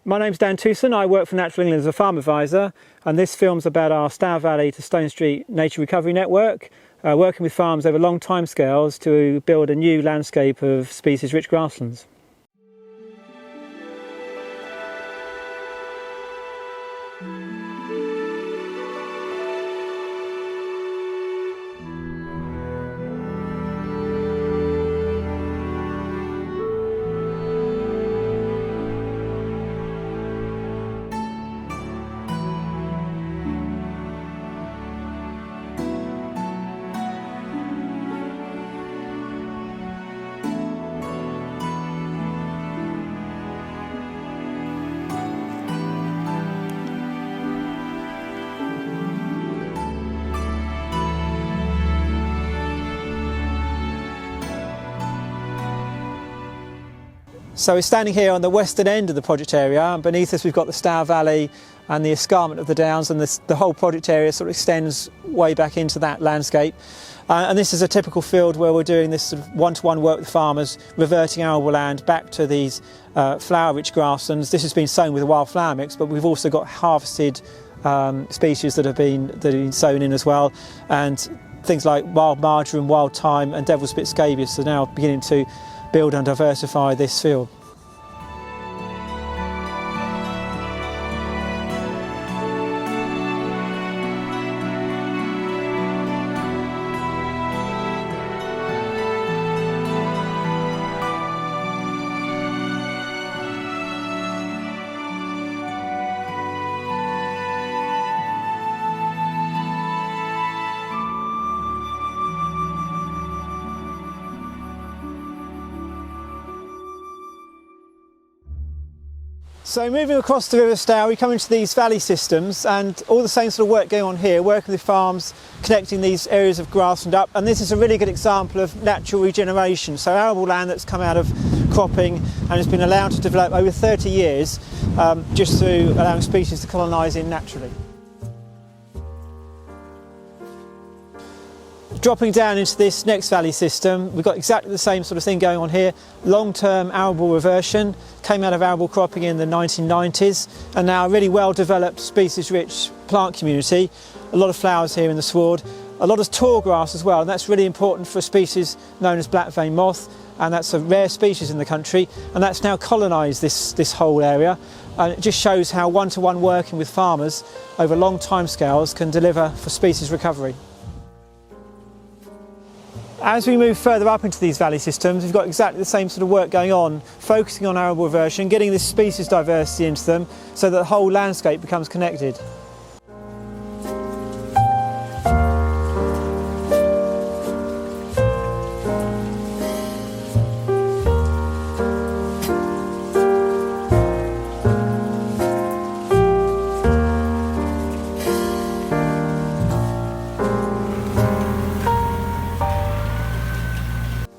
My name's Dan Tewson. I work for Natural England as a farm advisor, and this film's about our Stour Valley to Stone Street Nature Recovery Network, working with farms over long timescales to build a new landscape of species-rich grasslands. So we're standing here on the western end of the project area, and beneath us we've got the Stour Valley and the escarpment of the Downs, and the whole project area sort of extends way back into that landscape. And this is a typical field where we're doing this sort of one-to-one work with farmers, reverting arable land back to these flower-rich grasslands. This has been sown with a wildflower mix, but we've also got harvested species that have been sown in as well, and things like wild marjoram, wild thyme and devil's spit scabious are now beginning to build and diversify this field. So moving across the River Stour, we come into these valley systems, and all the same sort of work going on here, working with farms, connecting these areas of grassland up, and this is a really good example of natural regeneration. So arable land that's come out of cropping and has been allowed to develop over 30 years just through allowing species to colonise in naturally. Dropping down into this next valley system, we've got exactly the same sort of thing going on here. Long-term arable reversion, came out of arable cropping in the 1990s, and now a really well-developed species-rich plant community. A lot of flowers here in the sward, a lot of tall grass as well, and that's really important for a species known as black vein moth, and that's a rare species in the country, and that's now colonised this whole area. And it just shows how one-to-one working with farmers over long timescales can deliver for species recovery. As we move further up into these valley systems, we've got exactly the same sort of work going on, focusing on arable reversion, getting this species diversity into them so that the whole landscape becomes connected.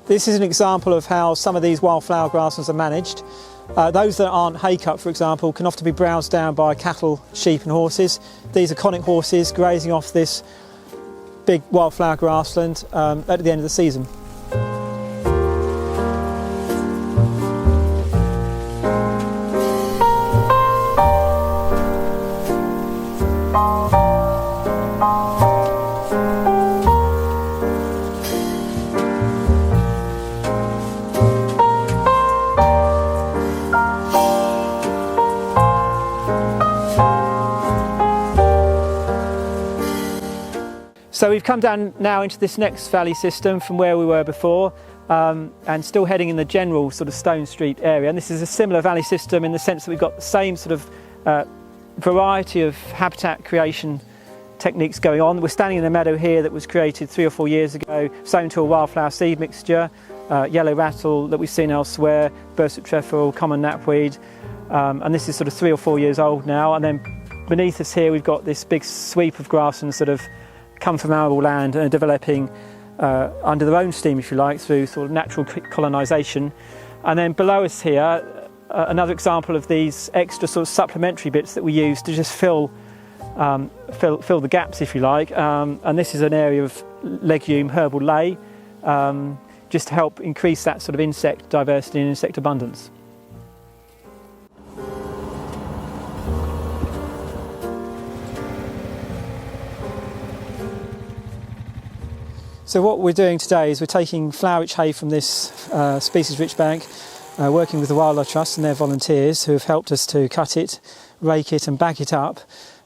This is an example of how some of these wildflower grasslands are managed. Those that aren't hay cut, for example, can often be browsed down by cattle, sheep and horses. These are conic horses grazing off this big wildflower grassland at the end of the season. So we've come down now into this next valley system from where we were before, and still heading in the general sort of Stone Street area. And this is a similar valley system in the sense that we've got the same sort of variety of habitat creation techniques going on. We're standing in a meadow here that was created 3 or 4 years ago, sown to a wildflower seed mixture, yellow rattle that we've seen elsewhere, bursate trefoil, common knapweed, and this is sort of 3 or 4 years old now. And then beneath us here we've got this big sweep of grasslands that have come from arable land and are developing under their own steam, if you like, through sort of natural colonisation. And then below us here, another example of these extra sort of supplementary bits that we use to just fill the gaps, if you like. And this is an area of legume herbal ley, just to help increase that sort of insect diversity and insect abundance. So what we're doing today is we're taking flower-rich hay from this species-rich bank, working with the Wildlife Trust and their volunteers who have helped us to cut it, rake it and bag it up.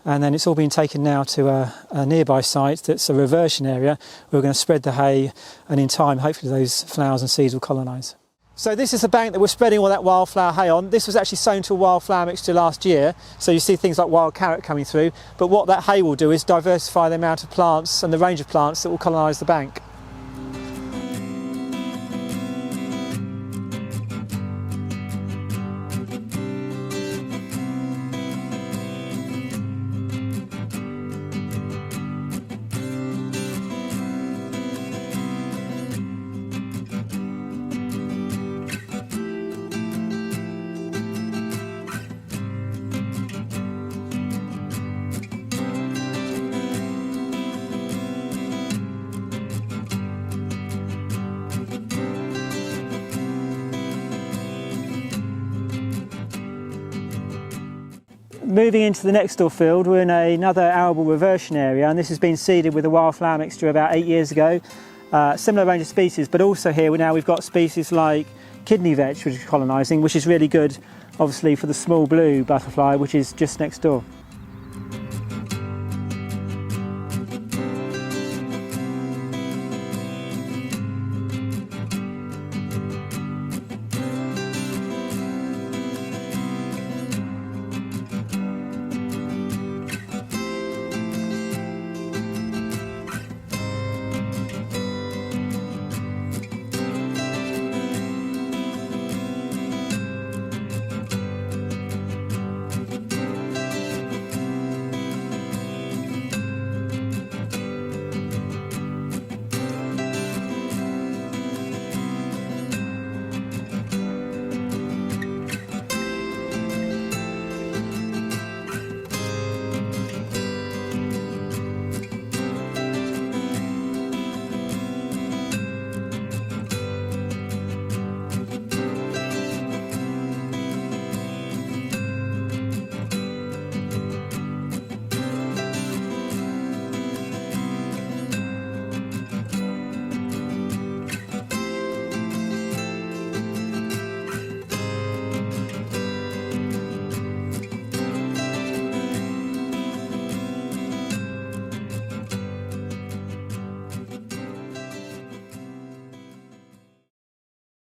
And then it's all been taken now to a nearby site that's a reversion area. We're going to spread the hay, and in time hopefully those flowers and seeds will colonise. So this is the bank that we're spreading all that wildflower hay on. This was actually sown to a wildflower mixture last year, so you see things like wild carrot coming through. But what that hay will do is diversify the amount of plants and the range of plants that will colonise the bank. Moving into the next door field, we're in another arable reversion area, and this has been seeded with a wildflower mixture about 8 years ago. Similar range of species, but also here now we've got species like kidney vetch, which is colonising, which is really good obviously for the small blue butterfly, which is just next door.